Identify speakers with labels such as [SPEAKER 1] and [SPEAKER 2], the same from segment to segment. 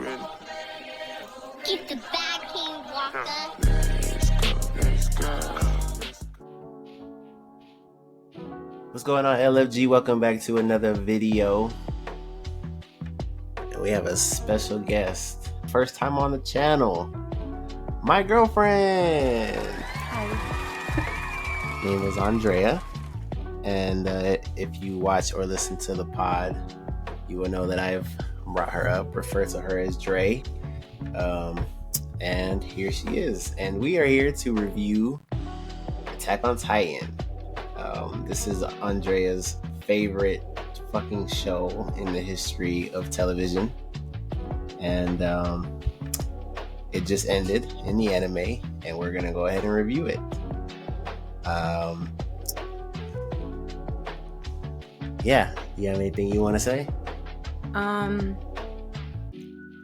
[SPEAKER 1] Get the bag, King Walker.
[SPEAKER 2] What's going on, LFG? Welcome back to another video. And we have a special guest. First time on the channel. My girlfriend.
[SPEAKER 3] Hi.
[SPEAKER 2] Name is Andrea. And if you watch or listen to the pod, you will know that I've brought her up, refer to her as Dre. And here she is. And we are here to review Attack on Titan. This is Andrea's favorite fucking show in the history of television. And it just ended in the anime, and we're going to go ahead and review it. Yeah, you have anything you want to say?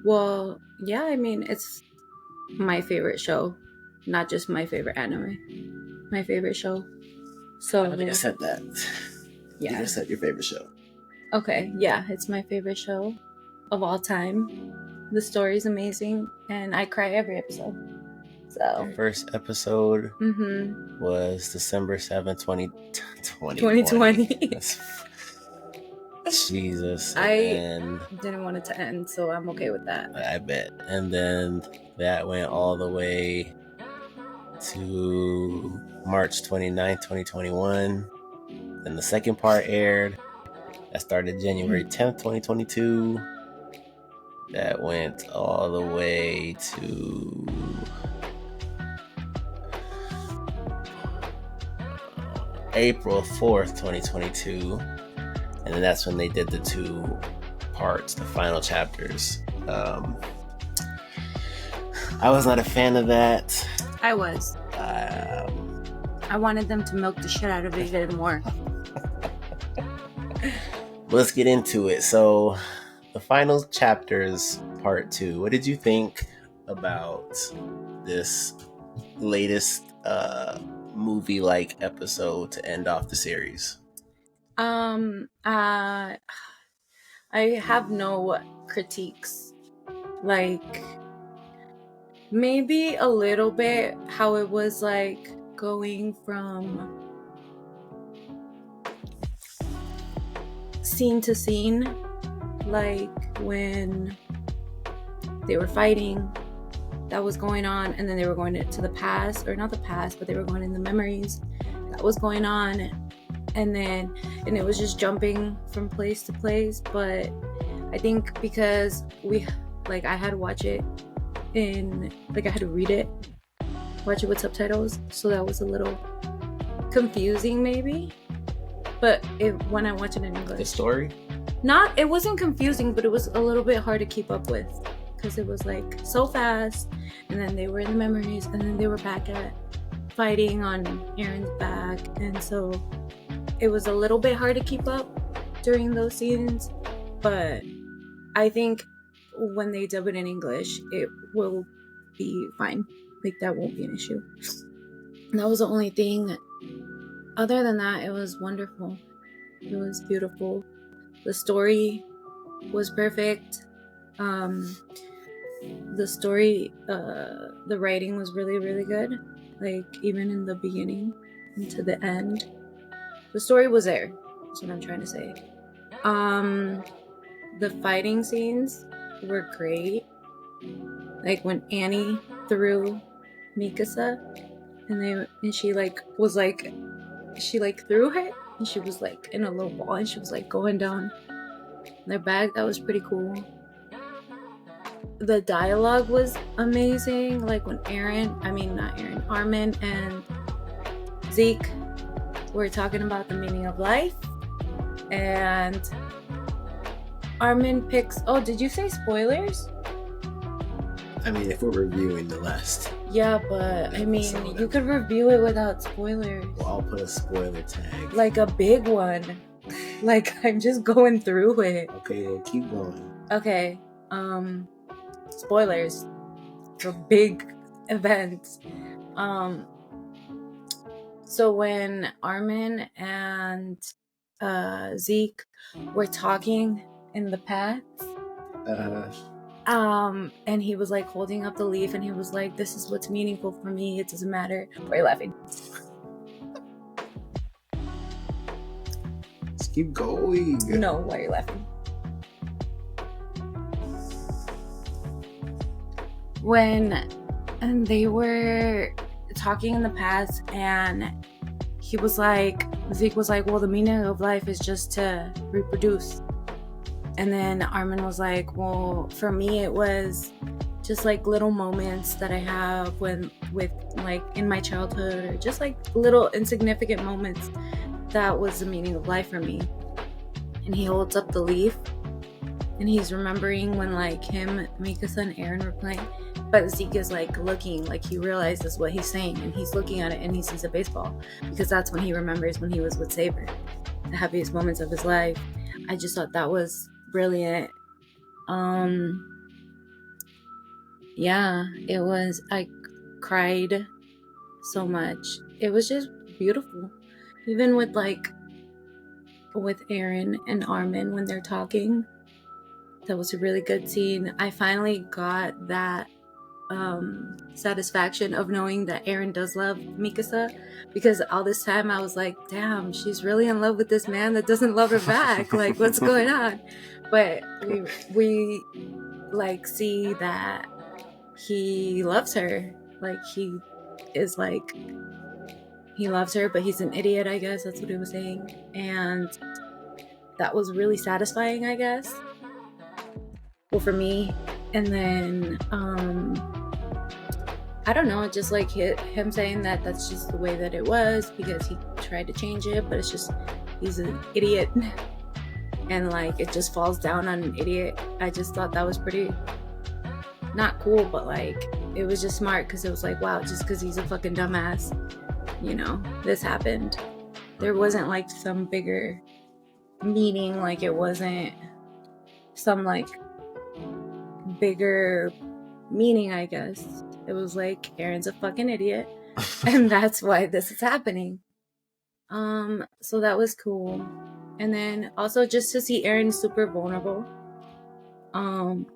[SPEAKER 3] Well, yeah, I mean, it's my favorite show, not just my favorite anime. My favorite show. So
[SPEAKER 2] I think I said that.
[SPEAKER 3] Yeah.
[SPEAKER 2] You just said your favorite show.
[SPEAKER 3] Okay, yeah, it's my favorite show of all time. The story's amazing, and I cry every episode. So
[SPEAKER 2] The first episode was December 7th, 2020. Jesus.
[SPEAKER 3] I didn't want it to end, so I'm okay with that.
[SPEAKER 2] I bet. And then that went all the way to March 29th, 2021. Then the second part aired. That started January 10th, 2022. That went all the way to April 4th, 2022. And then that's when they did the 2 parts, the final chapters. I was not a fan of that.
[SPEAKER 3] I was. I wanted them to milk the shit out of it even more.
[SPEAKER 2] Let's get into it. So, the final chapters, part 2. What did you think about this latest movie-like episode to end off the series?
[SPEAKER 3] I have no critiques. Like, maybe a little bit how it was like going from scene to scene, like when they were fighting, that was going on, and then they were going to the past, or not the past, but they were going in the memories, that was going on, and it was just jumping from place to place. But I think because I had to watch it I had to read it, watch it with subtitles, so that was a little confusing maybe. But when I watch it in English,
[SPEAKER 2] The story?
[SPEAKER 3] it wasn't confusing, but it was a little bit hard to keep up with, because it was like so fast, and then they were in the memories, and then they were back at fighting on Aaron's back, and so it was a little bit hard to keep up during those scenes. But I think when they dub it in English, it will be fine. Like, that won't be an issue. And that was the only thing. Other than that, it was wonderful. It was beautiful. The story was perfect. The story, the writing was really, really good. Like, even in the beginning and to the end, the story was there. That's what I'm trying to say. The fighting scenes were great. Like when Annie threw Mikasa, and she threw it, and she was like in a little ball, and she was like going down their bag. That was pretty cool. The dialogue was amazing. Like when Armin and Zeke were talking about the meaning of life, and Armin picks... Oh, did you say spoilers?
[SPEAKER 2] I mean, if we're reviewing the last...
[SPEAKER 3] Yeah, but I mean, you could review it without spoilers.
[SPEAKER 2] Well, I'll put a spoiler tag.
[SPEAKER 3] Like a big one. Like, I'm just going through it.
[SPEAKER 2] Okay, well, keep going.
[SPEAKER 3] Okay, spoilers for big events. So when Armin and Zeke were talking in the past, And he was like holding up the leaf, and he was like, "This is what's meaningful for me. It doesn't matter." Why are you laughing?
[SPEAKER 2] Just keep going.
[SPEAKER 3] No, why are you laughing? When they were talking in the past, and he was like, Zeke was like, "Well, the meaning of life is just to reproduce." And then Armin was like, "Well, for me, it was just like little moments that I have with like in my childhood, or just like little insignificant moments. That was the meaning of life for me." And he holds up the leaf, and he's remembering when like him, Mikasa, and Eren were playing. But Zeke is like looking, like he realizes what he's saying, and he's looking at it, and he sees a baseball, because that's when he remembers when he was with Saber, the happiest moments of his life. I just thought that was brilliant. Yeah, it was. I cried so much. It was just beautiful. Even with Eren and Armin when they're talking, that was a really good scene. I finally got that satisfaction of knowing that Eren does love Mikasa, because all this time I was like, damn, she's really in love with this man that doesn't love her back. Like, what's going on? But we like see that he loves her. Like, he is like, he loves her, but he's an idiot, I guess that's what he was saying. And that was really satisfying, I guess, well, for me. And then I don't know, just like him saying that that's just the way that it was, because he tried to change it, but it's just, he's an idiot. And like, it just falls down on an idiot. I just thought that was pretty, not cool, but like, it was just smart, because it was like, wow, just because he's a fucking dumbass, you know, this happened. There wasn't like some bigger meaning, like it wasn't some like bigger meaning, I guess. It was like, Eren's a fucking idiot, and that's why this is happening. So that was cool. And then also just to see Eren super vulnerable. And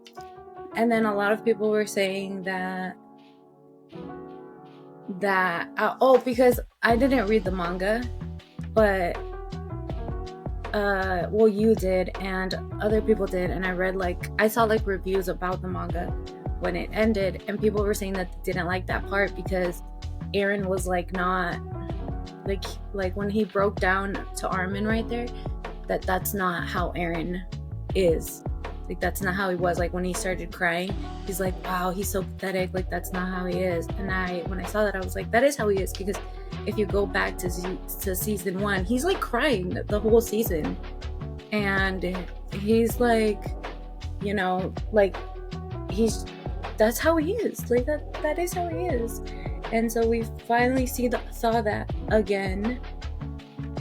[SPEAKER 3] then a lot of people were saying that because I didn't read the manga, but well, you did and other people did, and I saw like reviews about the manga when it ended, and people were saying that they didn't like that part because Eren was like not like when he broke down to Armin right there, that's not how Eren is. Like, that's not how he was. Like, when he started crying, he's like, wow, he's so pathetic. Like, that's not how he is. And when I saw that, I was like, that is how he is. Because if you go back to season 1, he's like crying the whole season. And he's like, you know, like, that's how he is. Like, that is how he is. And so we finally saw that again.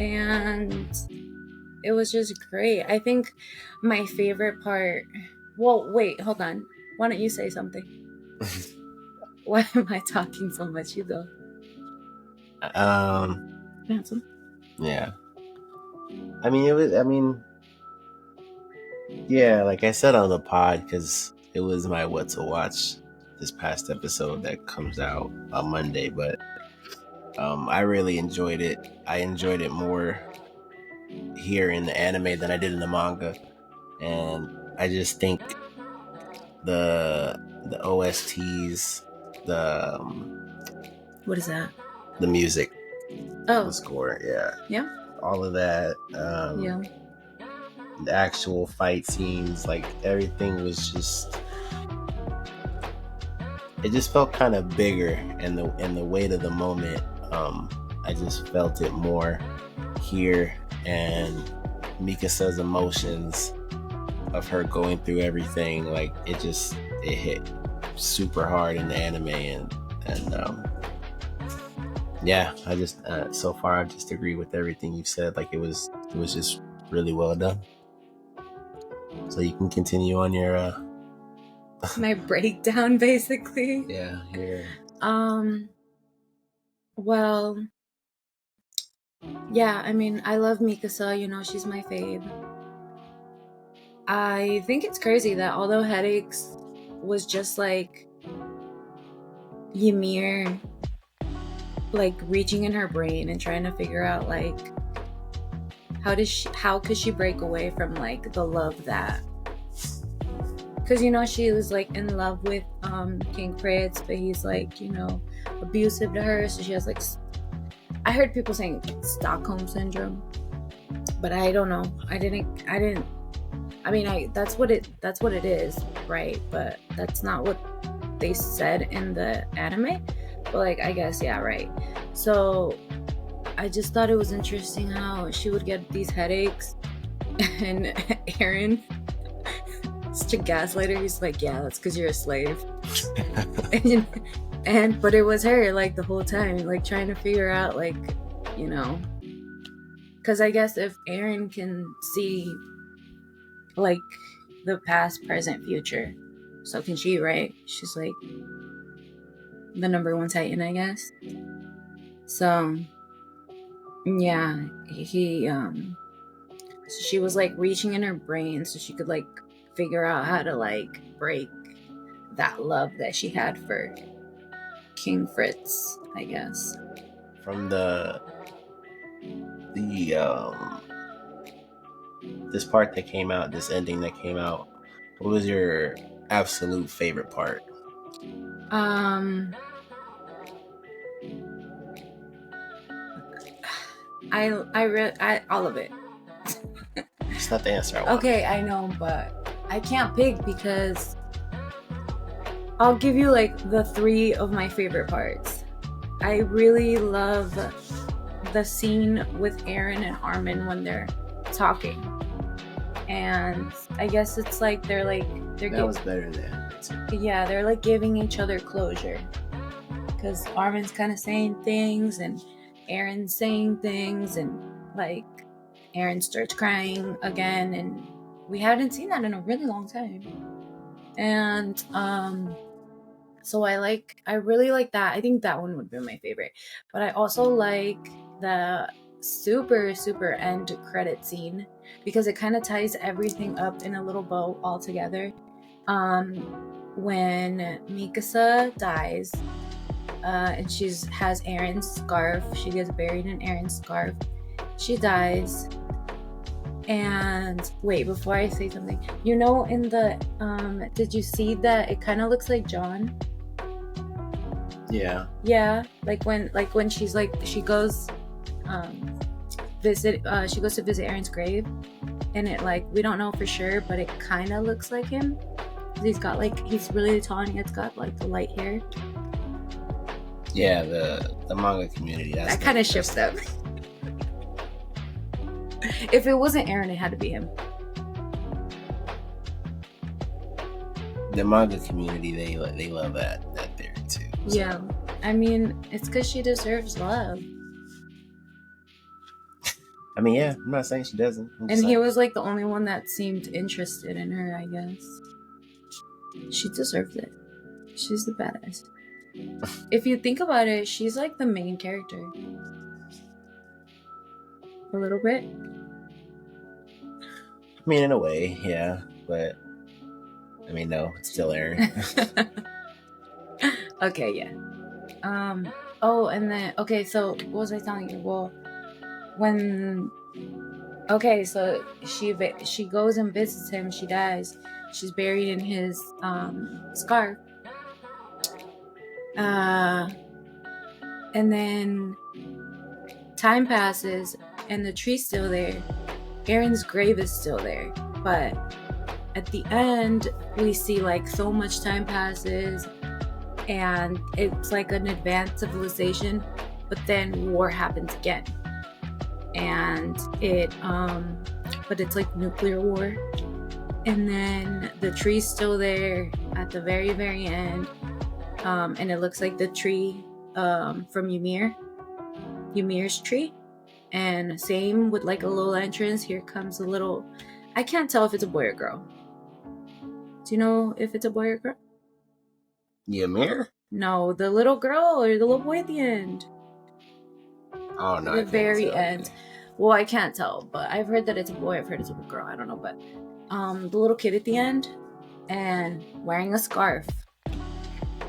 [SPEAKER 3] And it was just great. I think my favorite part... Well, wait, hold on. Why don't you say something? Why am I talking so much? You go. Handsome.
[SPEAKER 2] Yeah. Yeah, like I said on the pod, because it was my what to watch this past episode that comes out on Monday, but I really enjoyed it. I enjoyed it more here in the anime than I did in the manga, and I just think the OSTs, the
[SPEAKER 3] What is that?
[SPEAKER 2] the music,
[SPEAKER 3] Oh,
[SPEAKER 2] the score,
[SPEAKER 3] yeah.
[SPEAKER 2] all of that,
[SPEAKER 3] Yeah.
[SPEAKER 2] the actual fight scenes, like everything was just, it just felt kind of bigger, and the weight of the moment, I just felt it more here, and Mikasa's emotions of her going through everything, like it hit super hard in the anime, and yeah, I just so far I just agree with everything you've said. Like it was just really well done. So you can continue on your
[SPEAKER 3] My breakdown, basically.
[SPEAKER 2] yeah, here.
[SPEAKER 3] Well, yeah, I mean, I love Mikasa, you know, she's my fave. I think it's crazy that although Headaches was just like Ymir, like reaching in her brain and trying to figure out like how could she break away from like the love that, because you know she was like in love with King Fritz, but he's like, you know, abusive to her, so she has like, I heard people saying Stockholm syndrome, but I don't know. I mean, that's what it is, right? But that's not what they said in the anime. But like, I guess, yeah, right. So I just thought it was interesting how she would get these headaches, and Eren, to gaslight her, he's like, yeah, that's because you're a slave. But it was her like the whole time, like trying to figure out, like, you know, because I guess if Eren can see like the past, present, future, so can she, right? She's like the number one Titan, I guess. So yeah, so she was like reaching in her brain so she could like figure out how to like break that love that she had for King Fritz, I guess.
[SPEAKER 2] From this part that came out, this ending that came out, what was your absolute favorite part?
[SPEAKER 3] I all of it.
[SPEAKER 2] It's not the answer I want.
[SPEAKER 3] Okay, I know, but I can't pick because I'll give you like the 3 of my favorite parts. I really love the scene with Eren and Armin when they're talking, and I guess it's like they're
[SPEAKER 2] that was better than
[SPEAKER 3] yeah, they're like giving each other closure, because Armin's kind of saying things and Eren's saying things, and like Eren starts crying again, and we hadn't seen that in a really long time. And so I really like that. I think that one would be my favorite. But I also like the super end credit scene, because it kind of ties everything up in a little bow all together. When Mikasa dies, and she has Eren's scarf, she gets buried in Eren's scarf, she dies. And wait, before I say something, you know, in the did you see that it kind of looks like John? Yeah, like when she's like, she goes she goes to visit Eren's grave, and it like, we don't know for sure, but it kind of looks like him. He's got like, he's really tall and he's got like the light hair.
[SPEAKER 2] Yeah, the manga community, that
[SPEAKER 3] kind of ships them. If it wasn't Eren, it had to be him.
[SPEAKER 2] The manga community, they love that theory too. So.
[SPEAKER 3] Yeah, I mean, it's because she deserves love.
[SPEAKER 2] I mean, yeah, I'm not saying she doesn't.
[SPEAKER 3] And he was like the only one that seemed interested in her, I guess. She deserved it. She's the badass. If you think about it, she's like the main character. A little bit.
[SPEAKER 2] I mean, in a way, yeah, but I mean, no, it's still Eren.
[SPEAKER 3] Okay, yeah. Oh, and then, okay, so what was I telling you? Well, okay, so she goes and visits him, she dies, she's buried in his scarf, and then time passes and the tree's still there, Eren's grave is still there, but at the end we see like so much time passes and it's like an advanced civilization, but then war happens again, and but it's like nuclear war, and then the tree's still there at the very end, and it looks like the tree from Ymir's tree, and same with like a little entrance. Here comes a little, I can't tell if it's a boy or girl. Do you know if it's a boy or girl?
[SPEAKER 2] Ymir?
[SPEAKER 3] No, the little girl or the little boy at the end.
[SPEAKER 2] Oh no,
[SPEAKER 3] the very end. Well, I can't tell, but I've heard that it's a boy, I've heard it's a girl, I don't know, but the little kid at the end, and wearing a scarf.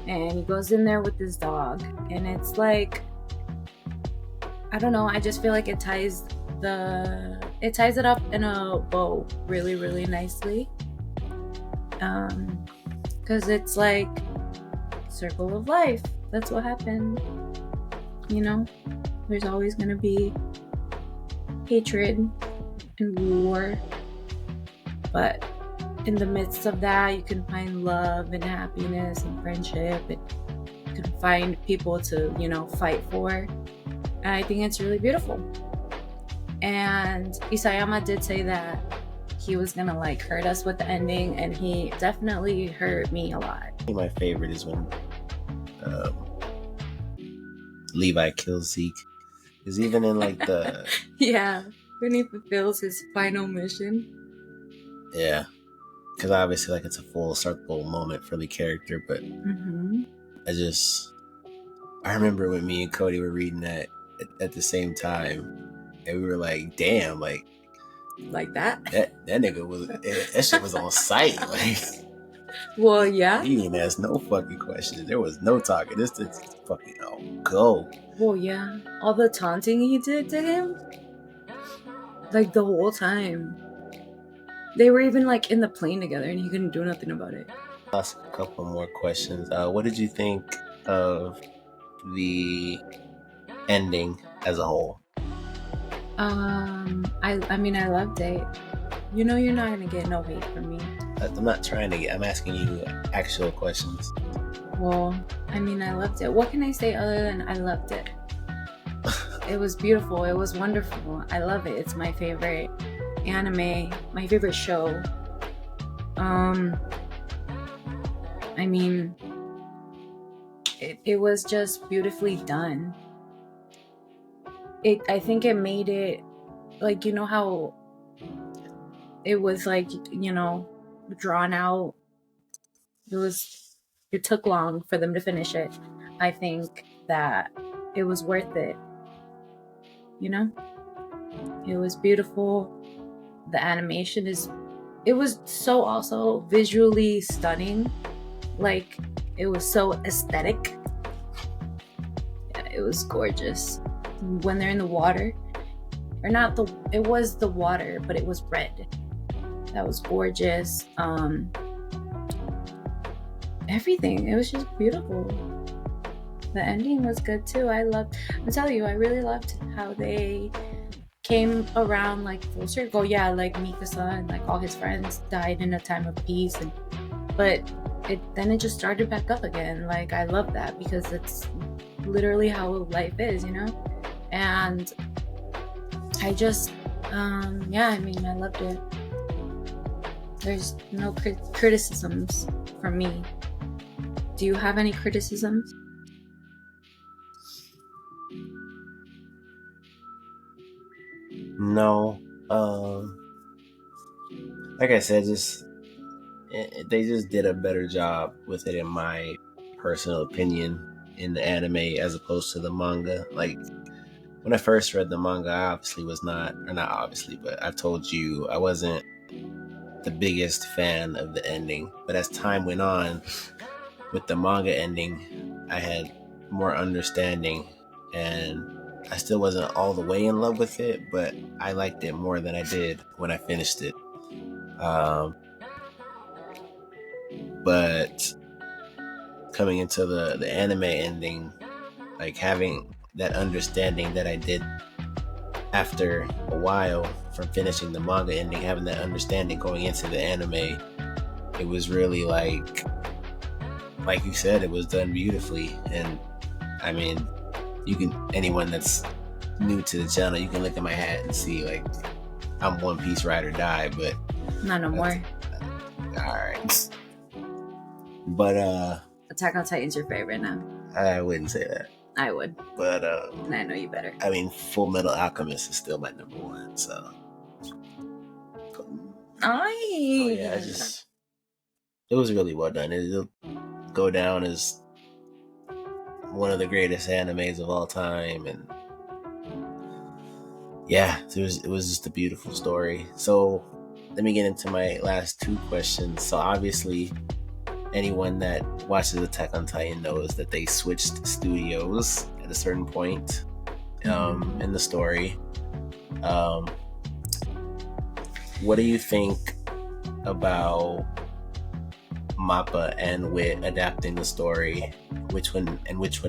[SPEAKER 3] And he goes in there with his dog. And it's like, I don't know, I just feel like it ties it up in a bow really, really nicely. Because it's like circle of life. That's what happened. You know, there's always gonna be hatred and war, but in the midst of that, you can find love and happiness and friendship, and you can find people to, you know, fight for. And I think it's really beautiful. And Isayama did say that he was gonna like hurt us with the ending, and he definitely hurt me a lot.
[SPEAKER 2] I think my favorite is when Levi kills Zeke. Because even in like the
[SPEAKER 3] Yeah, when he fulfills his final mission.
[SPEAKER 2] yeah, because obviously like it's a full circle moment for the character, but I remember when me and Cody were reading that at the same time, and we were like, damn, like
[SPEAKER 3] that
[SPEAKER 2] nigga was that shit was on sight. Like,
[SPEAKER 3] well, yeah.
[SPEAKER 2] he didn't ask no fucking questions. There was no talking. This fucking go.
[SPEAKER 3] Well, yeah. All the taunting he did to him, like the whole time. They were even like in the plane together, and he couldn't do nothing about it.
[SPEAKER 2] I'll ask a couple more questions. What did you think of the ending as a whole?
[SPEAKER 3] I mean, I loved it. You know, you're not gonna get no hate from me.
[SPEAKER 2] I'm not trying to I'm asking you actual questions.
[SPEAKER 3] Well, I mean, I loved it. What can I say other than I loved it? It was beautiful. It was wonderful. I love it. It's my favorite anime, my favorite show. I mean, it was just beautifully done. I think it made it, like, you know how it was like, you know, drawn out. It took long for them to finish it. I think that it was worth it. You know? It was beautiful. The animation it was so also visually stunning. Like, it was so aesthetic. Yeah, it was gorgeous. When they're in the water, or not it was the water, but it was red. That was gorgeous. Everything, it was just beautiful. The ending was good too. I'm telling you, I really loved how they came around like full circle. Yeah, like Mikasa and like all his friends died in a time of peace, but then it just started back up again. Like, I love that because it's literally how life is, you know? And I just, I mean, I loved it. There's no criticisms from me. Do you have any criticisms?
[SPEAKER 2] No. Like I said, they just did a better job with it, in my personal opinion, in the anime as opposed to the manga. Like, when I first read the manga, I obviously was not obviously, but I told you I wasn't the biggest fan of the ending. But as time went on, with the manga ending, I had more understanding, and I still wasn't all the way in love with it, but I liked it more than I did when I finished it. But coming into the anime ending, like having that understanding that I did after a while from finishing the manga ending, having that understanding going into the anime, it was really like you said, it was done beautifully. And I mean, anyone that's new to the channel, you can look at my hat and see, like, I'm One Piece ride or die, but
[SPEAKER 3] not no more.
[SPEAKER 2] Alright. But
[SPEAKER 3] Attack on Titan's your favorite now?
[SPEAKER 2] I wouldn't say that.
[SPEAKER 3] I would.
[SPEAKER 2] But
[SPEAKER 3] and I know you better.
[SPEAKER 2] I mean, Full Metal Alchemist is still my number one, so. Yeah, it was really well done. It'll go down as one of the greatest animes of all time, and yeah, it was just a beautiful story. So let me get into my last two questions. So obviously, anyone that watches Attack on Titan knows that they switched studios at a certain point in the story. What do you think about Mappa and Wit adapting the story? Which one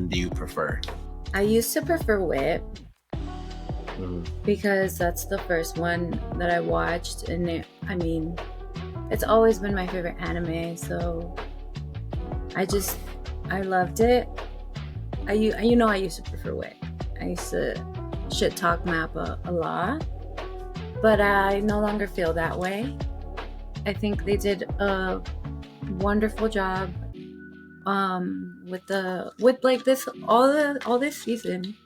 [SPEAKER 2] do you prefer?
[SPEAKER 3] I used to prefer Wit
[SPEAKER 2] Mhm.
[SPEAKER 3] because that's the first one that I watched, and it's always been my favorite anime, so I loved it. I used to prefer Wit. I used to shit talk Mappa a lot, but I no longer feel that way. I think they did a wonderful job with this season.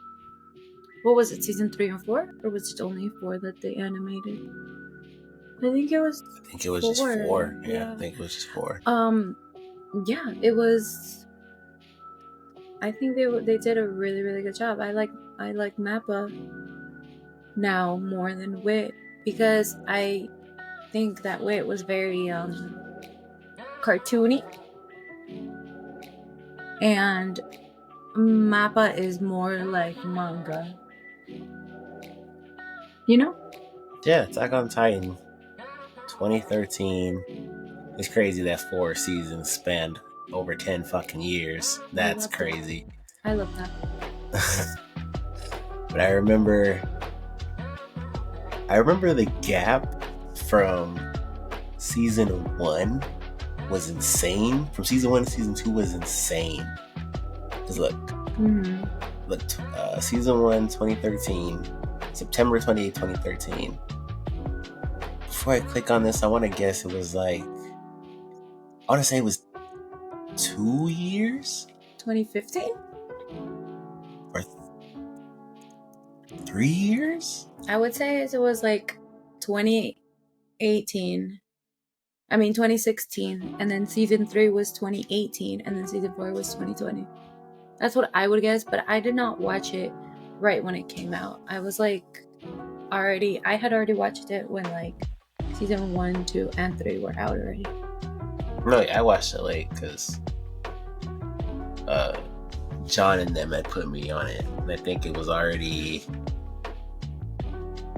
[SPEAKER 3] What was it, season 3 and 4, or was it only 4 that they animated? I think it was
[SPEAKER 2] just 4. Yeah, I think it was just 4.
[SPEAKER 3] Yeah, it was. I think they did a really, really good job. I like Mappa now more than Wit, because I think that Wit was very cartoony, and Mappa is more like manga. You know?
[SPEAKER 2] Yeah, Attack on Titan 2013. It's crazy that 4 seasons spanned over 10 fucking years. That's crazy.
[SPEAKER 3] I love that.
[SPEAKER 2] But I remember the gap from season 1 was insane. From season 1 to season 2 was insane. Because look, season 1, 2013, September 28, 2013. Before I click on this, I want to guess it was like, I want to say it was 2 years?
[SPEAKER 3] 2015?
[SPEAKER 2] Or 3 years?
[SPEAKER 3] I would say it was like 2018. 2016. And then season 3 was 2018. And then season 4 was 2020. That's what I would guess. But I did not watch it right when it came out. I was like, I had already watched it when like season 1, 2, and 3 were out already.
[SPEAKER 2] No, I watched it late because John and them had put me on it, and I think it was already.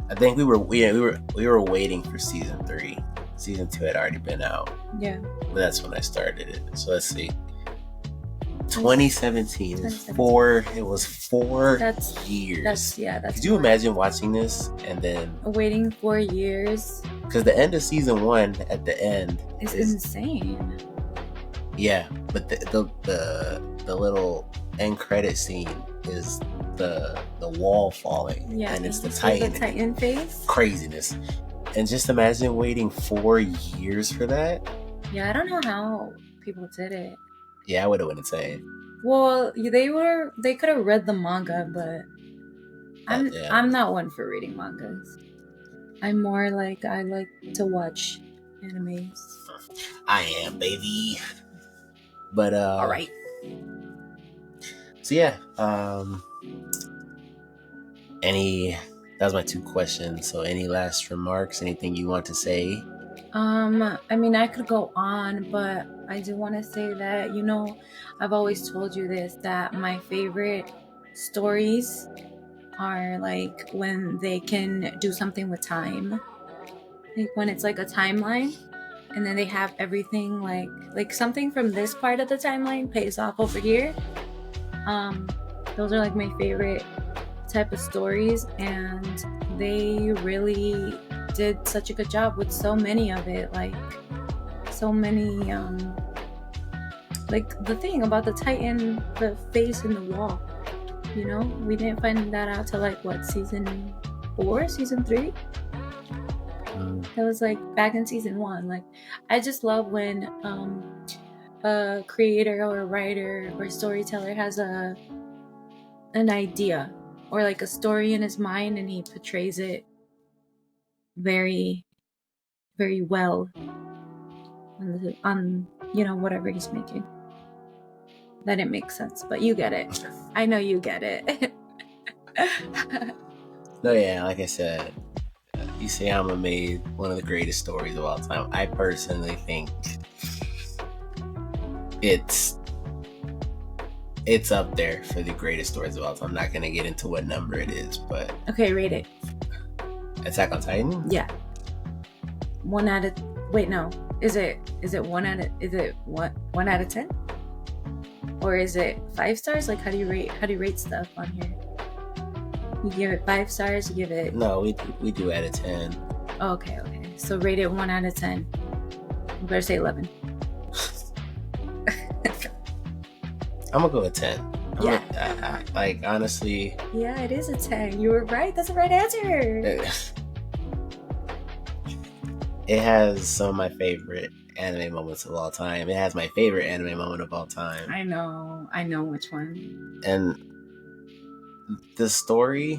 [SPEAKER 2] I think we were waiting for season 3. Season 2 had already been out.
[SPEAKER 3] Yeah.
[SPEAKER 2] But that's when I started it. So let's see. 2017. It was 4 years.
[SPEAKER 3] That's.
[SPEAKER 2] Could you imagine watching this and then
[SPEAKER 3] waiting 4 years?
[SPEAKER 2] Because the end of season 1 at the end
[SPEAKER 3] is insane.
[SPEAKER 2] Yeah, but the little end credit scene is the wall falling.
[SPEAKER 3] Yeah,
[SPEAKER 2] and it's the Titan.
[SPEAKER 3] The Titan face.
[SPEAKER 2] Craziness. And just imagine waiting 4 years for that.
[SPEAKER 3] Yeah, I don't know how people did it.
[SPEAKER 2] Yeah, I would have went insane.
[SPEAKER 3] Well, they could have read the manga, but I'm not one for reading mangas. I'm more like, I like to watch animes.
[SPEAKER 2] I am, baby. But
[SPEAKER 3] all right.
[SPEAKER 2] So yeah, that was my 2 questions. So any last remarks? Anything you want to say?
[SPEAKER 3] I could go on, but I do want to say that, I've always told you this, that my favorite stories are like when they can do something with time. Like when it's like a timeline and then they have everything like something from this part of the timeline pays off over here. Those are like my favorite type of stories, and they really did such a good job with so many of it. Like so many like the thing about the Titan, the face in the wall, we didn't find that out till like what, season 4, season 3. That was like back in season 1. Like I just love when a creator or a writer or storyteller has an idea or like a story in his mind, and he portrays it very, very well on whatever he's making. That didn't make sense, but you get it. I know you get it.
[SPEAKER 2] No, yeah, like I said, Isayama made one of the greatest stories of all time. I personally think it's up there for the greatest stories of all time. I'm not gonna get into what number it is, but
[SPEAKER 3] Okay, rate it.
[SPEAKER 2] Attack on Titan?
[SPEAKER 3] Yeah. 1 out of. Wait, no. Is it 1 out of? Is it what 1 out of 10? Or is it 5 stars? Like, how do you rate stuff on here? You give it 5 stars. You give it.
[SPEAKER 2] No, we do out of 10.
[SPEAKER 3] Oh, okay. So rate it 1 out of 10. You better say 11.
[SPEAKER 2] I'm gonna go with 10.
[SPEAKER 3] Yeah.
[SPEAKER 2] Like, honestly,
[SPEAKER 3] Yeah, it is a 10. You were right. That's the right answer.
[SPEAKER 2] it has some of my favorite anime moments of all time. It has my favorite anime moment of all time.
[SPEAKER 3] I know which one.
[SPEAKER 2] And the story,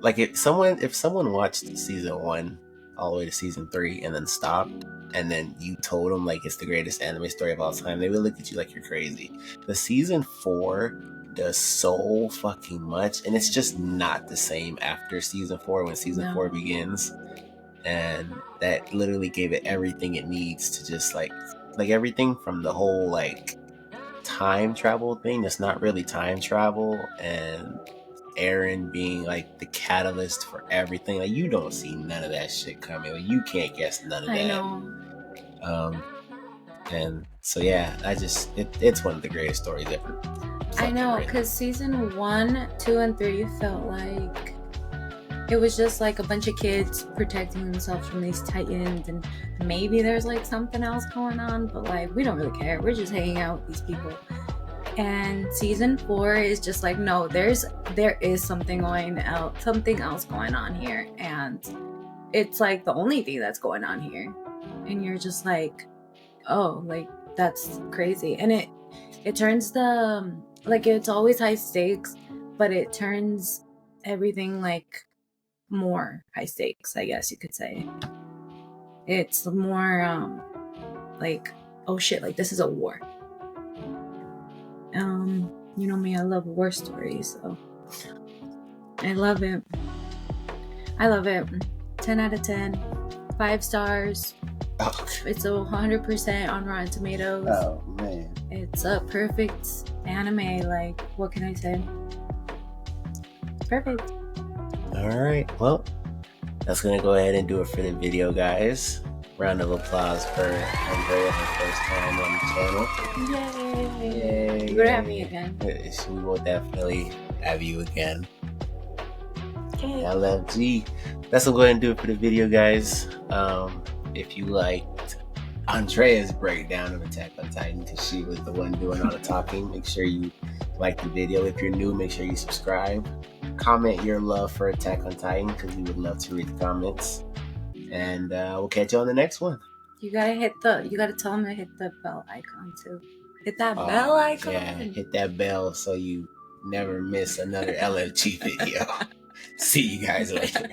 [SPEAKER 2] like, if someone watched season 1 all the way to season 3 and then stopped, and then you told them like it's the greatest anime story of all time, they would look at you like you're crazy. The season 4 does so fucking much, and it's just not the same after season 4 when season 4 begins. And that literally gave it everything it needs to just like everything from the whole like time travel thing that's not really time travel, and Eren being like the catalyst for everything. Like, you don't see none of that shit coming. Like, you can't guess none of that.
[SPEAKER 3] I know.
[SPEAKER 2] And so yeah, it's one of the greatest stories ever.
[SPEAKER 3] I know,
[SPEAKER 2] written.
[SPEAKER 3] because season 1, 2, and 3 felt like it was just like a bunch of kids protecting themselves from these titans, and maybe there's like something else going on, but like we don't really care. We're just hanging out with these people. And season 4 is just like, no, there is something else going on here, and it's like the only thing that's going on here, and you're just like, oh, like that's crazy. And it turns the like, it's always high stakes, but it turns everything like more high stakes, I guess you could say. It's more like, oh shit, like this is a war. You know me, I love war stories, so I love it. 10 out of 10, 5 stars.
[SPEAKER 2] Oh.
[SPEAKER 3] It's 100% on Rotten Tomatoes.
[SPEAKER 2] Oh man,
[SPEAKER 3] It's a perfect anime. Like, what can I say? Perfect.
[SPEAKER 2] all right, well, that's gonna go ahead and do it for the video, guys. Round of applause for Andrea, her first time on the channel.
[SPEAKER 3] Yay!
[SPEAKER 2] Yay!
[SPEAKER 3] You're gonna have me again.
[SPEAKER 2] Yes, we will definitely have you again.
[SPEAKER 3] Okay.
[SPEAKER 2] LFG. That's what we're going to do it for the video, guys. If you liked Andrea's breakdown of Attack on Titan, because she was the one doing all the talking, make sure you like the video. If you're new, make sure you subscribe. Comment your love for Attack on Titan, because we would love to read the comments. And we'll catch you on the next one.
[SPEAKER 3] You gotta tell them to hit the bell icon too. Hit that bell icon.
[SPEAKER 2] Yeah, hit that bell so you never miss another LFG video. See you guys later.